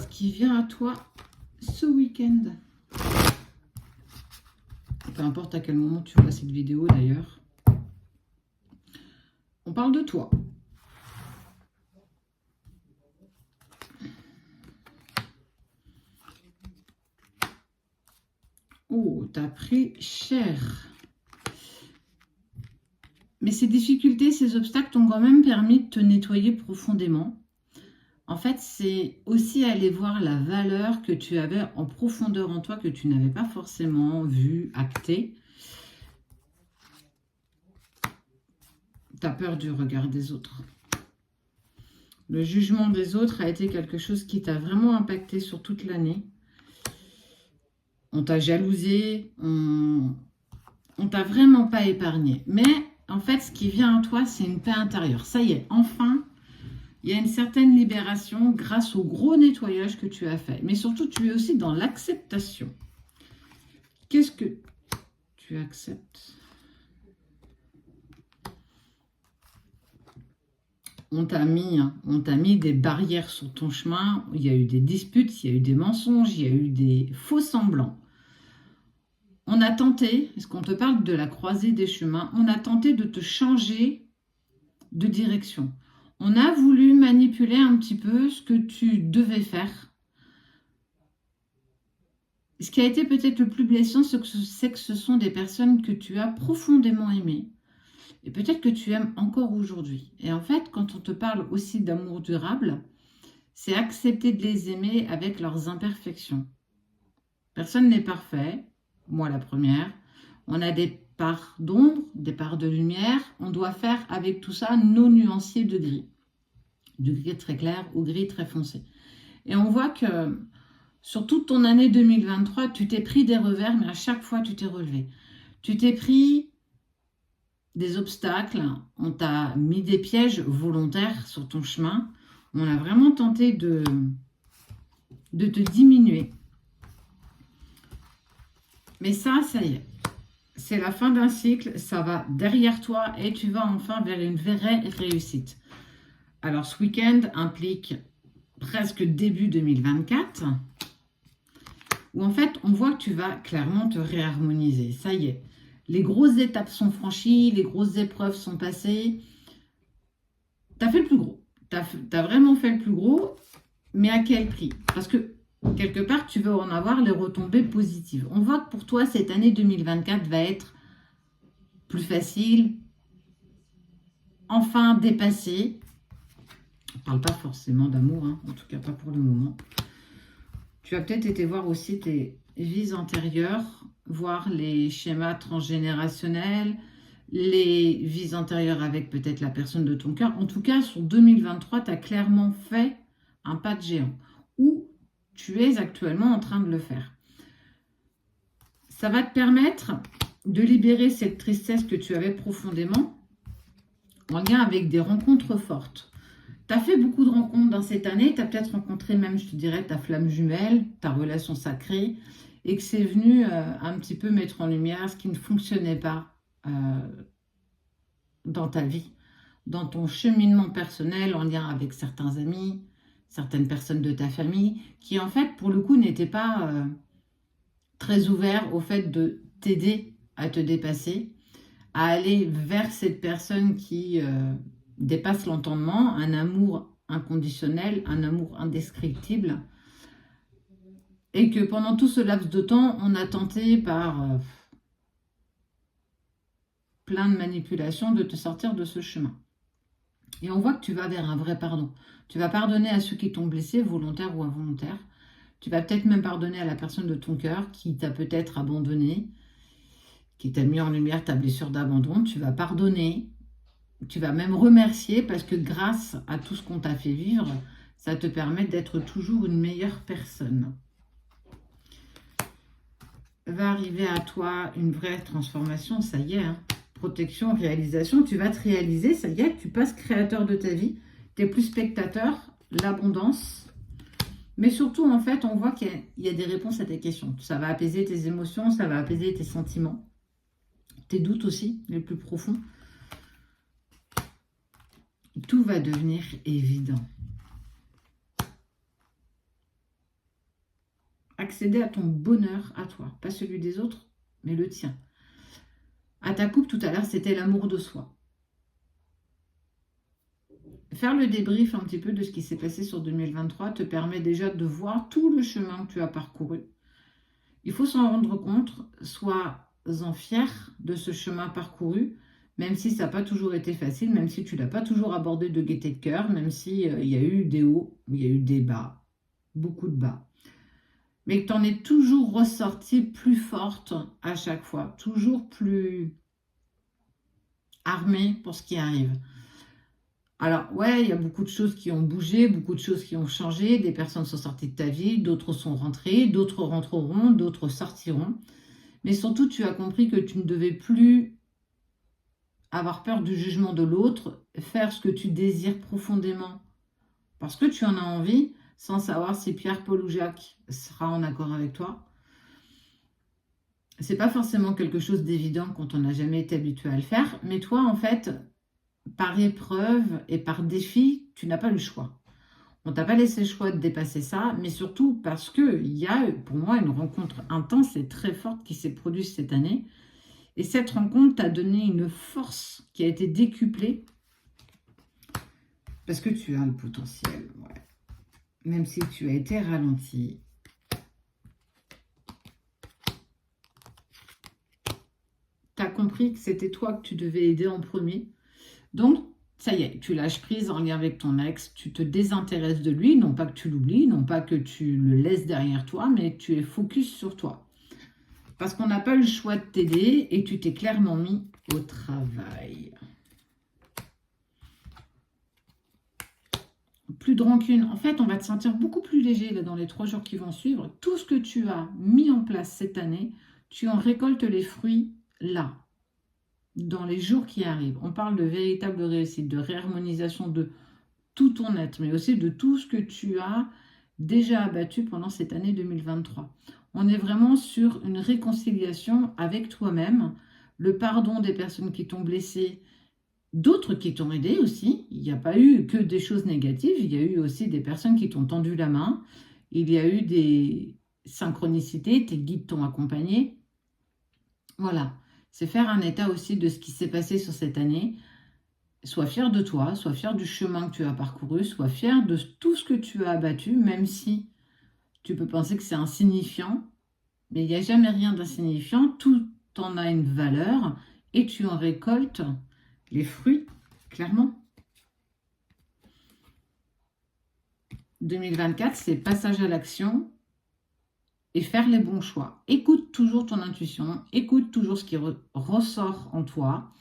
ce qui vient à toi ce week-end. Peu importe à quel moment tu vois cette vidéo d'ailleurs. On parle de toi. Oh, t'as pris cher. Mais ces difficultés, ces obstacles t'ont quand même permis de te nettoyer profondément. En fait, c'est aussi aller voir la valeur que tu avais en profondeur en toi, que tu n'avais pas forcément vu, acté. Tu as peur du regard des autres. Le jugement des autres a été quelque chose qui t'a vraiment impacté sur toute l'année. On t'a jalousé, on t'a vraiment pas épargné. Mais en fait, ce qui vient en toi, c'est une paix intérieure. Ça y est, enfin, il y a une certaine libération grâce au gros nettoyage que tu as fait. Mais surtout, tu es aussi dans l'acceptation. Qu'est-ce que tu acceptes? On t'a mis des barrières sur ton chemin. Il y a eu des disputes, il y a eu des mensonges, il y a eu des faux semblants. On a tenté, est-ce qu'on te parle de la croisée des chemins, on a tenté de te changer de direction. On a voulu manipuler un petit peu ce que tu devais faire. Ce qui a été peut-être le plus blessant, c'est que ce sont des personnes que tu as profondément aimées. Et peut-être que tu aimes encore aujourd'hui. Et en fait, quand on te parle aussi d'amour durable, c'est accepter de les aimer avec leurs imperfections. Personne n'est parfait, moi la première. On a des parts d'ombre, des parts de lumière. On doit faire avec tout ça nos nuanciers de gris. Du gris très clair au gris très foncé. Et on voit que sur toute ton année 2023, tu t'es pris des revers, mais à chaque fois, tu t'es relevé. Tu t'es pris des obstacles, on t'a mis des pièges volontaires sur ton chemin. On a vraiment tenté de te diminuer. Mais ça y est. C'est la fin d'un cycle, ça va derrière toi et tu vas enfin vers une vraie réussite. Alors, ce week-end implique presque début 2024, où en fait, on voit que tu vas clairement te réharmoniser. Ça y est, les grosses étapes sont franchies, les grosses épreuves sont passées. Tu as fait le plus gros. Tu as vraiment fait le plus gros, mais à quel prix? Parce que quelque part, tu veux en avoir les retombées positives. On voit que pour toi, cette année 2024 va être plus facile, enfin dépassée. On ne parle pas forcément d'amour, hein, en tout cas pas pour le moment. Tu as peut-être été voir aussi tes vies antérieures, voir les schémas transgénérationnels, les vies antérieures avec peut-être la personne de ton cœur. En tout cas, sur 2023, tu as clairement fait un pas de géant. Ou tu es actuellement en train de le faire. Ça va te permettre de libérer cette tristesse que tu avais profondément en lien avec des rencontres fortes. Tu as fait beaucoup de rencontres dans cette année, tu as peut-être rencontré même, je te dirais, ta flamme jumelle, ta relation sacrée, et que c'est venu un petit peu mettre en lumière ce qui ne fonctionnait pas dans ta vie, dans ton cheminement personnel en lien avec certains amis, certaines personnes de ta famille, qui en fait, pour le coup, n'étaient pas très ouverts au fait de t'aider à te dépasser, à aller vers cette personne qui dépasse l'entendement, un amour inconditionnel, un amour indescriptible, et que pendant tout ce laps de temps, on a tenté par plein de manipulations de te sortir de ce chemin. Et on voit que tu vas vers un vrai pardon. Tu vas pardonner à ceux qui t'ont blessé, volontaire ou involontaire. Tu vas peut-être même pardonner à la personne de ton cœur qui t'a peut-être abandonné, qui t'a mis en lumière ta blessure d'abandon. Tu vas pardonner. Tu vas même remercier parce que grâce à tout ce qu'on t'a fait vivre, ça te permet d'être toujours une meilleure personne. Va arriver à toi une vraie transformation, ça y est, hein. Protection, réalisation, tu vas te réaliser, ça y est, tu passes créateur de ta vie, tu n'es plus spectateur, l'abondance. Mais surtout, en fait, on voit qu'il y a des réponses à tes questions. Ça va apaiser tes émotions, ça va apaiser tes sentiments, tes doutes aussi, les plus profonds. Tout va devenir évident. accéder à ton bonheur à toi. Pas celui des autres, mais le tien. À ta coupe, tout à l'heure, c'était l'amour de soi. Faire le débrief un petit peu de ce qui s'est passé sur 2023 te permet déjà de voir tout le chemin que tu as parcouru. Il faut s'en rendre compte, sois-en fier de ce chemin parcouru, même si ça n'a pas toujours été facile, même si tu ne l'as pas toujours abordé de gaieté de cœur, même s'il y a eu des hauts, il y a eu des bas, beaucoup de bas. Mais que tu en es toujours ressorti plus forte à chaque fois, toujours plus armée pour ce qui arrive. Alors, ouais, il y a beaucoup de choses qui ont bougé, beaucoup de choses qui ont changé. Des personnes sont sorties de ta vie, d'autres sont rentrées, d'autres rentreront, d'autres sortiront. Mais surtout, tu as compris que tu ne devais plus avoir peur du jugement de l'autre, faire ce que tu désires profondément parce que tu en as envie, sans savoir si Pierre, Paul ou Jacques sera en accord avec toi. C'est pas forcément quelque chose d'évident quand on n'a jamais été habitué à le faire, mais toi, en fait, par épreuve et par défi, tu n'as pas le choix. On t'a pas laissé le choix de dépasser ça, mais surtout parce qu'il y a, pour moi, une rencontre intense et très forte qui s'est produite cette année. Et cette rencontre t'a donné une force qui a été décuplée parce que tu as le potentiel, ouais. Même si tu as été ralenti. Tu as compris que c'était toi que tu devais aider en premier. Donc, ça y est, tu lâches prise en lien avec ton ex, tu te désintéresses de lui, non pas que tu l'oublies, non pas que tu le laisses derrière toi, mais tu es focus sur toi. Parce qu'on n'a pas eu le choix de t'aider et tu t'es clairement mis au travail. Plus de rancune. En fait, on va te sentir beaucoup plus léger là, dans les 3 jours qui vont suivre. Tout ce que tu as mis en place cette année, tu en récoltes les fruits là, dans les jours qui arrivent. On parle de véritable réussite, de réharmonisation de tout ton être, mais aussi de tout ce que tu as déjà abattu pendant cette année 2023. On est vraiment sur une réconciliation avec toi-même, le pardon des personnes qui t'ont blessé, d'autres qui t'ont aidé aussi. Il n'y a pas eu que des choses négatives, il y a eu aussi des personnes qui t'ont tendu la main, il y a eu des synchronicités, tes guides t'ont accompagné. Voilà, c'est faire un état aussi de ce qui s'est passé sur cette année. Sois fier de toi, sois fier du chemin que tu as parcouru, sois fier de tout ce que tu as abattu, même si tu peux penser que c'est insignifiant, mais il n'y a jamais rien d'insignifiant, tout en a une valeur et tu en récoltes les fruits, clairement. 2024, c'est passage à l'action et faire les bons choix. Écoute toujours ton intuition, écoute toujours ce qui ressort en toi.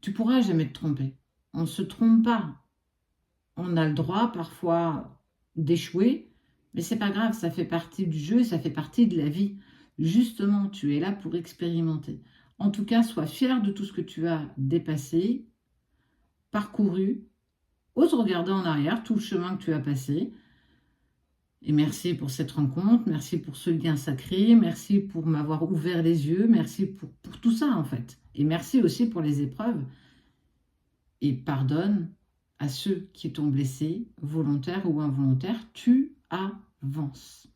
Tu pourras jamais te tromper. On ne se trompe pas. On a le droit parfois d'échouer, mais c'est pas grave, ça fait partie du jeu, ça fait partie de la vie. Justement, tu es là pour expérimenter. En tout cas, sois fier de tout ce que tu as dépassé, parcouru. Ose regarder en arrière tout le chemin que tu as passé. Et merci pour cette rencontre, merci pour ce lien sacré, merci pour m'avoir ouvert les yeux, merci pour tout ça en fait. Et merci aussi pour les épreuves. Et pardonne à ceux qui t'ont blessé, volontaire ou involontaire, tu avances.